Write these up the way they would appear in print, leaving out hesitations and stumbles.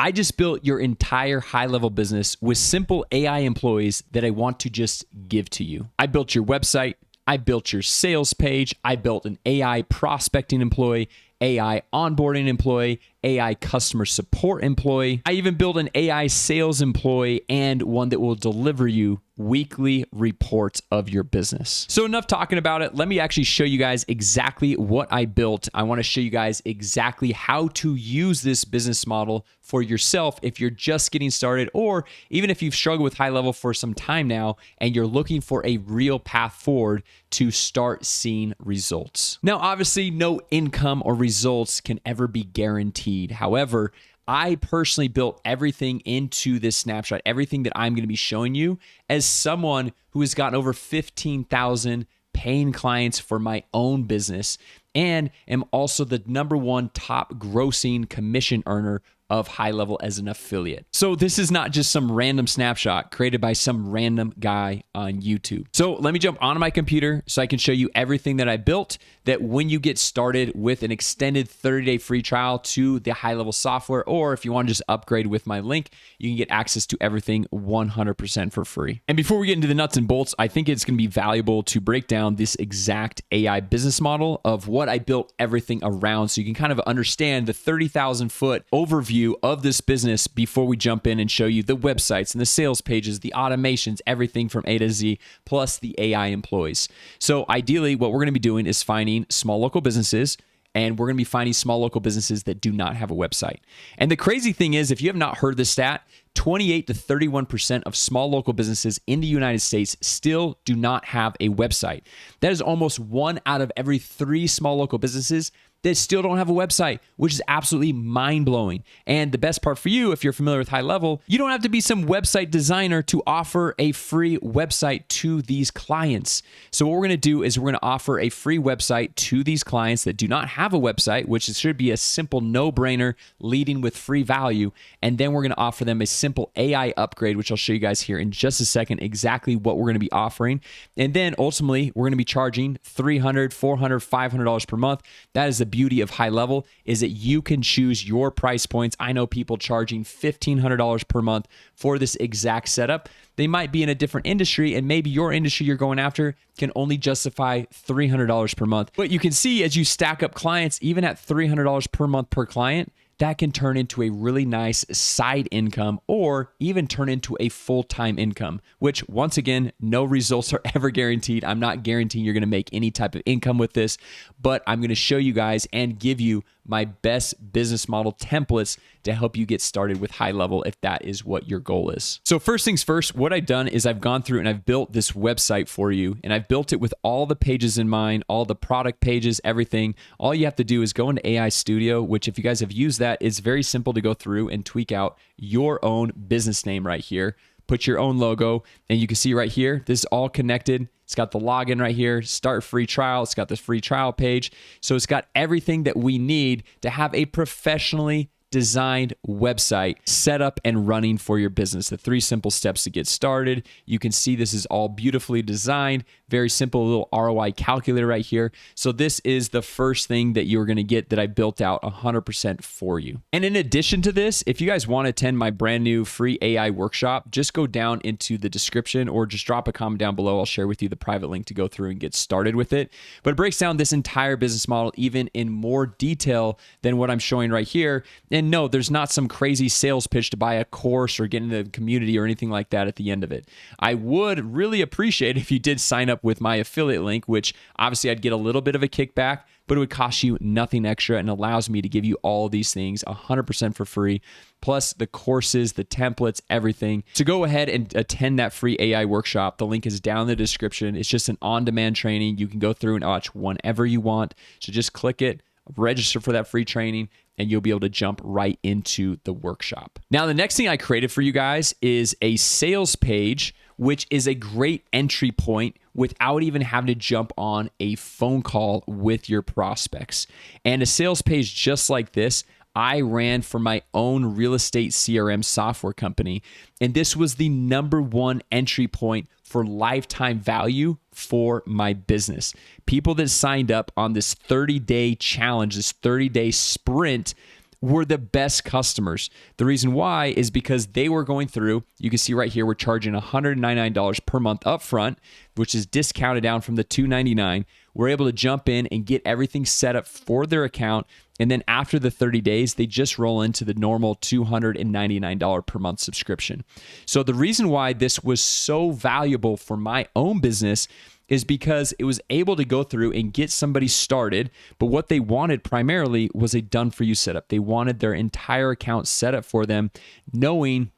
I just built your entire high-level business with simple AI employees that I want to just give to you. I built your website. I built your sales page. I built an AI prospecting employee, AI onboarding employee, AI customer support employee. I even built an AI sales employee and one that will deliver you weekly reports of your business. So enough talking about it. Let me actually show you guys exactly what I built. I want to show you guys exactly how to use this business model for yourself if you're just getting started, or even if you've struggled with high level for some time now and you're looking for a real path forward to start seeing results. Now, obviously, no income or results can ever be guaranteed. However, I personally built everything into this snapshot, everything that I'm going to be showing you, as someone who has gotten over 15,000 paying clients for my own business and am also the #1 top grossing commission earner of HighLevel as an affiliate. So this is not just some random snapshot created by some random guy on YouTube. So let me jump onto my computer so I can show you everything that I built, that when you get started with an extended 30-day free trial to the HighLevel software, or if you want to just upgrade with my link, you can get access to everything 100% for free. And before we get into the nuts and bolts, I think it's going to be valuable to break down this exact AI business model of what I built everything around, so you can kind of understand the 30,000 foot overview of this business before we jump in and show you the websites and the sales pages, the automations, everything from A to Z, plus the AI employees. So ideally, what we're going to be doing is finding small local businesses, and we're going to be finding small local businesses that do not have a website. And the crazy thing is, if you have not heard this stat, 28 to 31% of small local businesses in the United States still do not have a website. That is almost 1 out of every 3 small local businesses that still don't have a website, which is absolutely mind-blowing. And the best part for you, if you're familiar with HighLevel, you don't have to be some website designer to offer a free website to these clients. So what we're going to do is we're going to offer a free website to these clients that do not have a website, which should be a simple no-brainer leading with free value. And then we're going to offer them a simple AI upgrade, which I'll show you guys here in just a second, exactly what we're going to be offering. And then ultimately, we're going to be charging $300, $400, $500 per month. That is the beauty of HighLevel, is that you can choose your price points. I know people charging $1,500 per month for this exact setup. They might be in a different industry, and maybe your industry you're going after can only justify $300 per month. But you can see as you stack up clients, even at $300 per month per client, that can turn into a really nice side income, or even turn into a full-time income, which once again, no results are ever guaranteed. I'm not guaranteeing you're going to make any type of income with this, but I'm going to show you guys and give you my best business model templates to help you get started with HighLevel if that is what your goal is. So first things first, what I've done is I've gone through and I've built this website for you, and I've built it with all the pages in mind, all the product pages, everything. All you have to do is go into AI Studio, which if you guys have used that, it's very simple to go through and tweak out your own business name right here. Put your own logo, and you can see right here, this is all connected. It's got the login right here, start free trial. It's got the free trial page. So it's got everything that we need to have a professionally designed website set up and running for your business. The 3 simple steps to get started. You can see this is all beautifully designed. Very simple little ROI calculator right here. So this is the first thing that you're going to get that I built out 100% for you. And in addition to this, if you guys want to attend my brand new free AI workshop, just go down into the description or just drop a comment down below. I'll share with you the private link to go through and get started with it. But it breaks down this entire business model even in more detail than what I'm showing right here. And no, there's not some crazy sales pitch to buy a course or get into the community or anything like that at the end of it. I would really appreciate if you did sign up with my affiliate link, which obviously I'd get a little bit of a kickback, but it would cost you nothing extra and allows me to give you all of these things 100% for free, plus the courses, the templates, everything. So go ahead and attend that free AI workshop. The link is down in the description. It's just an on-demand training. You can go through and watch whenever you want. So just click it, register for that free training, and you'll be able to jump right into the workshop. Now, the next thing I created for you guys is a sales page, which is a great entry point without even having to jump on a phone call with your prospects. And a sales page just like this, I ran for my own real estate CRM software company. And this was the #1 entry point for lifetime value for my business. People that signed up on this 30-day challenge, this 30-day sprint, were the best customers. The reason why is because they were going through, you can see right here, we're charging $199 per month upfront, which is discounted down from the $299. We're able to jump in and get everything set up for their account. And then after the 30 days, they just roll into the normal $299 per month subscription. So the reason why this was so valuable for my own business is because it was able to go through and get somebody started. But what they wanted primarily was a done-for-you setup. They wanted their entire account set up for them, knowing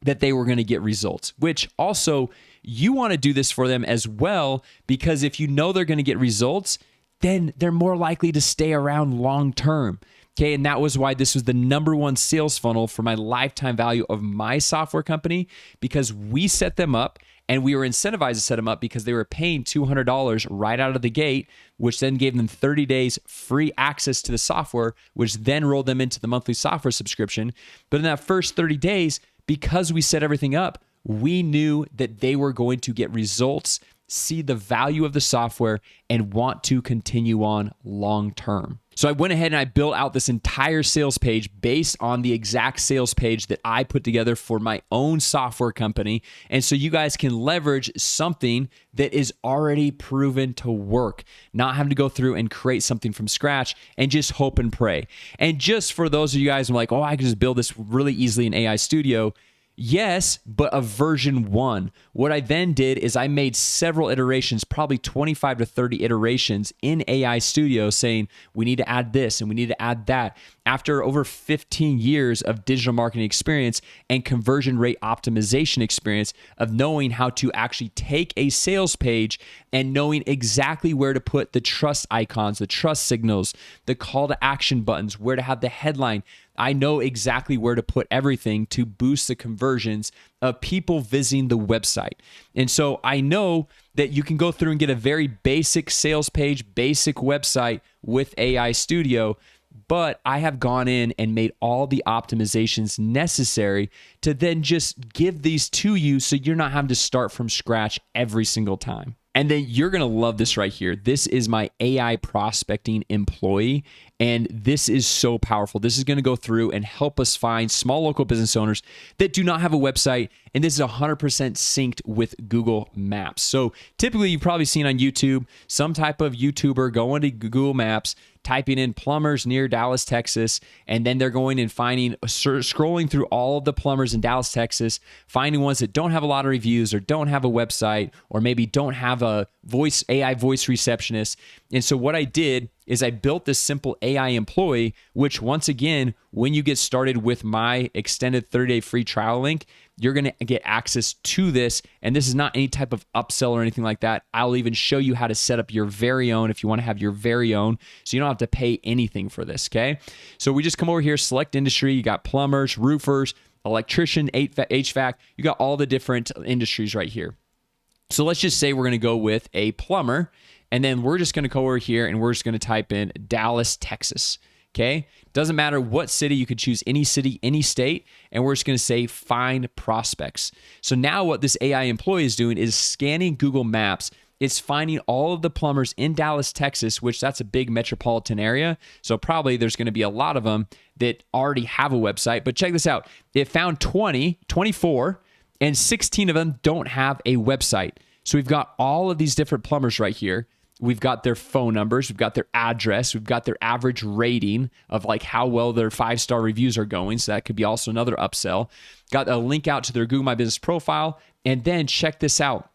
that they were going to get results, which also you want to do this for them as well, because if you know they're going to get results, then they're more likely to stay around long term. Okay, and that was why this was the number one sales funnel for my lifetime value of my software company, because we set them up and we were incentivized to set them up because they were paying $200 right out of the gate, which then gave them 30 days free access to the software, which then rolled them into the monthly software subscription. But in that first 30 days, because we set everything up, we knew that they were going to get results, see the value of the software, and want to continue on long term. So I went ahead and I built out this entire sales page based on the exact sales page that I put together for my own software company. And so you guys can leverage something that is already proven to work, not having to go through and create something from scratch and just hope and pray. And just for those of you guys who are like, oh, I can just build this really easily in AI Studio. Yes, but a version 1. What I then did is I made several iterations, probably 25 to 30 iterations in AI Studio saying, we need to add this and we need to add that. After over 15 years of digital marketing experience and conversion rate optimization experience of knowing how to actually take a sales page and knowing exactly where to put the trust icons, the trust signals, the call to action buttons, where to have the headline. I know exactly where to put everything to boost the conversions of people visiting the website. And so I know that you can go through and get a very basic sales page, basic website with AI Studio, but I have gone in and made all the optimizations necessary to then just give these to you so you're not having to start from scratch every single time. And then you're going to love this right here. This is my AI prospecting employee, and this is so powerful. This is going to go through and help us find small local business owners that do not have a website, and this is 100% synced with Google Maps. So typically you've probably seen on YouTube some type of YouTuber going to Google Maps, typing in plumbers near Dallas, Texas, and then they're going and finding, scrolling through all of the plumbers in Dallas, Texas, finding ones that don't have a lot of reviews or don't have a website or maybe don't have a AI voice receptionist. And so what I did is I built this simple AI employee, which once again, when you get started with my extended 30-day free trial link, you're going to get access to this. And this is not any type of upsell or anything like that. I'll even show you how to set up your very own if you want to have your very own. So you don't have to pay anything for this, okay? So we just come over here, select industry. You got plumbers, roofers, electrician, HVAC. You got all the different industries right here. So let's just say we're going to go with a plumber. And then we're just going to go over here and we're just going to type in Dallas, Texas. Okay. Doesn't matter what city, you could choose any city, any state, and we're just going to say find prospects. So now what this AI employee is doing is scanning Google Maps. It's finding all of the plumbers in Dallas, Texas, which that's a big metropolitan area. So probably there's going to be a lot of them that already have a website. But check this out. It found 24, and 16 of them don't have a website. So we've got all of these different plumbers right here. We've got their phone numbers, we've got their address, we've got their average rating of like how well their 5-star reviews are going. So that could be also another upsell. Got a link out to their Google My Business profile. And then check this out.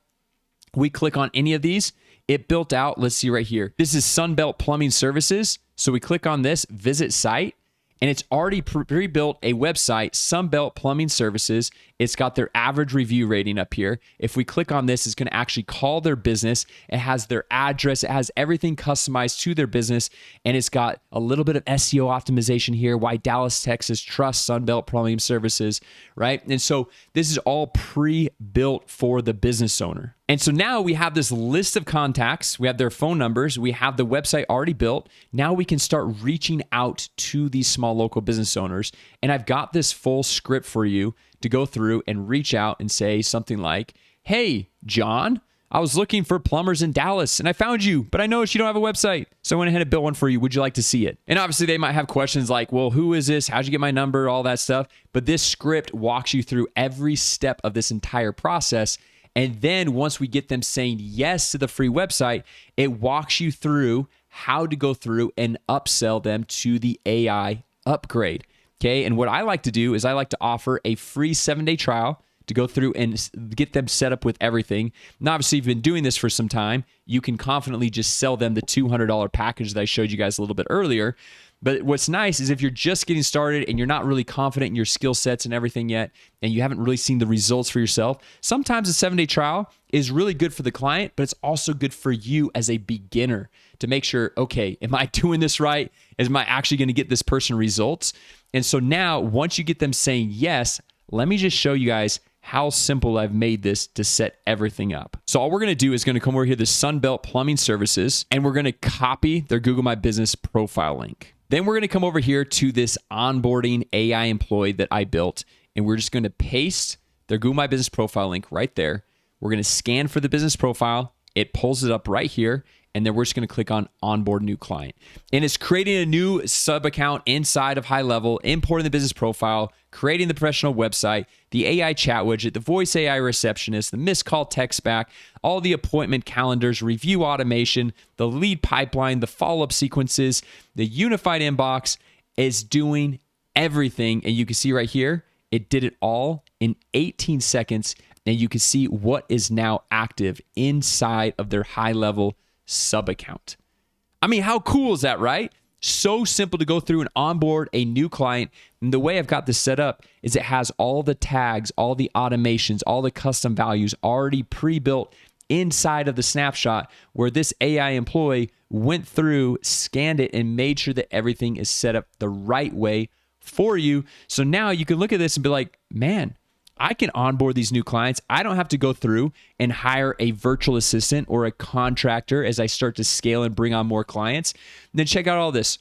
We click on any of these, it built out, let's see right here. This is Sunbelt Plumbing Services. So we click on this, visit site, and it's already pre-built a website, Sunbelt Plumbing Services. It's got their average review rating up here. If we click on this, it's going to actually call their business. It has their address. It has everything customized to their business. And it's got a little bit of SEO optimization here. Why Dallas, Texas trusts Sunbelt Plumbing Services, right? And so this is all pre-built for the business owner. And so now we have this list of contacts. We have their phone numbers. We have the website already built. Now we can start reaching out to these small local business owners. And I've got this full script for you to go through and reach out and say something like, hey, John, I was looking for plumbers in Dallas and I found you, but I noticed you don't have a website. So I went ahead and built one for you. Would you like to see it? And obviously they might have questions like, well, who is this? How'd you get my number? All that stuff. But this script walks you through every step of this entire process. And then once we get them saying yes to the free website, it walks you through how to go through and upsell them to the AI upgrade. Okay. And what I like to do is I like to offer a free 7-day trial to go through and get them set up with everything. Now, obviously, if you've been doing this for some time, you can confidently just sell them the $200 package that I showed you guys a little bit earlier. But what's nice is if you're just getting started and you're not really confident in your skill sets and everything yet, and you haven't really seen the results for yourself, sometimes a 7-day trial is really good for the client, but it's also good for you as a beginner to make sure, okay, am I doing this right? Am I actually going to get this person results? And so now, once you get them saying yes, let me just show you guys how simple I've made this to set everything up. So all we're going to do is going to come over here to Sunbelt Plumbing Services, and we're going to copy their Google My Business profile link. Then we're going to come over here to this onboarding AI employee that I built, and we're just going to paste their Google My Business profile link right there. We're going to scan for the business profile. It pulls it up right here, and then we're just going to click on onboard new client. And it's creating a new sub account inside of HighLevel, importing the business profile, creating the professional website, the AI chat widget, the voice AI receptionist, the missed call text back, all the appointment calendars, review automation, the lead pipeline, the follow-up sequences, the unified inbox. Is doing everything. And you can see right here, it did it all in 18 seconds. And you can see what is now active inside of their HighLevel sub account. I mean, how cool is that, right? So simple to go through and onboard a new client. And the way I've got this set up is it has all the tags, all the automations, all the custom values already pre-built inside of the snapshot where this AI employee went through, scanned it, and made sure that everything is set up the right way for you. So now you can look at this and be like, man, I can onboard these new clients. I don't have to go through and hire a virtual assistant or a contractor as I start to scale and bring on more clients. And then check out all this.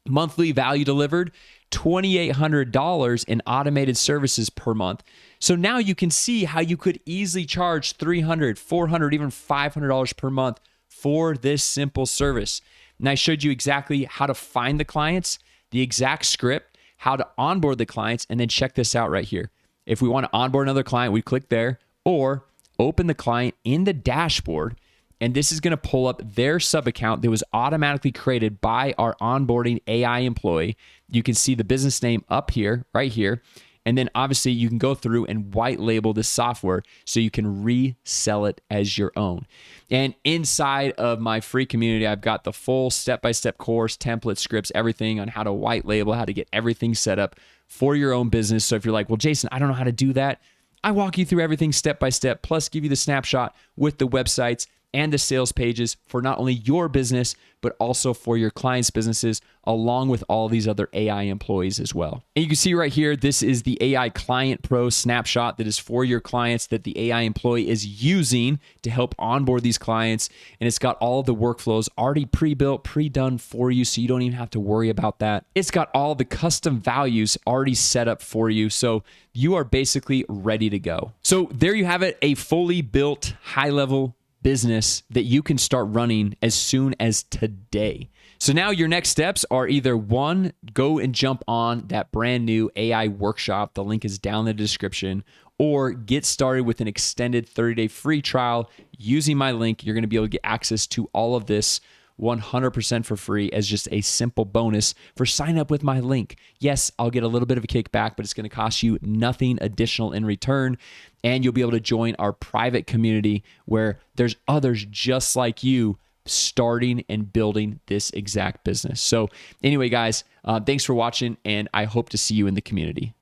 Monthly value delivered, $2,800 in automated services per month. So now you can see how you could easily charge $300, $400, even $500 per month for this simple service. And I showed you exactly how to find the clients, the exact script, how to onboard the clients, and then check this out right here. If we want to onboard another client, we click there or open the client in the dashboard. And this is going to pull up their sub account that was automatically created by our onboarding AI employee. You can see the business name up here, right here. And then obviously you can go through and white label this software so you can resell it as your own. And inside of my free community, I've got the full step-by-step course, template, scripts, everything on how to white label, how to get everything set up for your own business. So if you're like, well, Jason, I don't know how to do that, I walk you through everything step by step, plus give you the snapshot with the websites and the sales pages for not only your business, but also for your clients' businesses, along with all these other AI employees as well. And you can see right here, this is the AI Client Pro snapshot that is for your clients that the AI employee is using to help onboard these clients. And it's got all of the workflows already pre-built, pre-done for you, so you don't even have to worry about that. It's got all the custom values already set up for you, so you are basically ready to go. So there you have it, a fully built HighLevel business that you can start running as soon as today. So now your next steps are either one, go and jump on that brand new AI workshop. The link is down in the description, or get started with an extended 30-day free trial using my link. You're going to be able to get access to all of this 100% for free as just a simple bonus for sign up with my link. Yes, I'll get a little bit of a kickback, but it's going to cost you nothing additional in return. And you'll be able to join our private community where there's others just like you starting and building this exact business. So anyway, guys, thanks for watching, and I hope to see you in the community.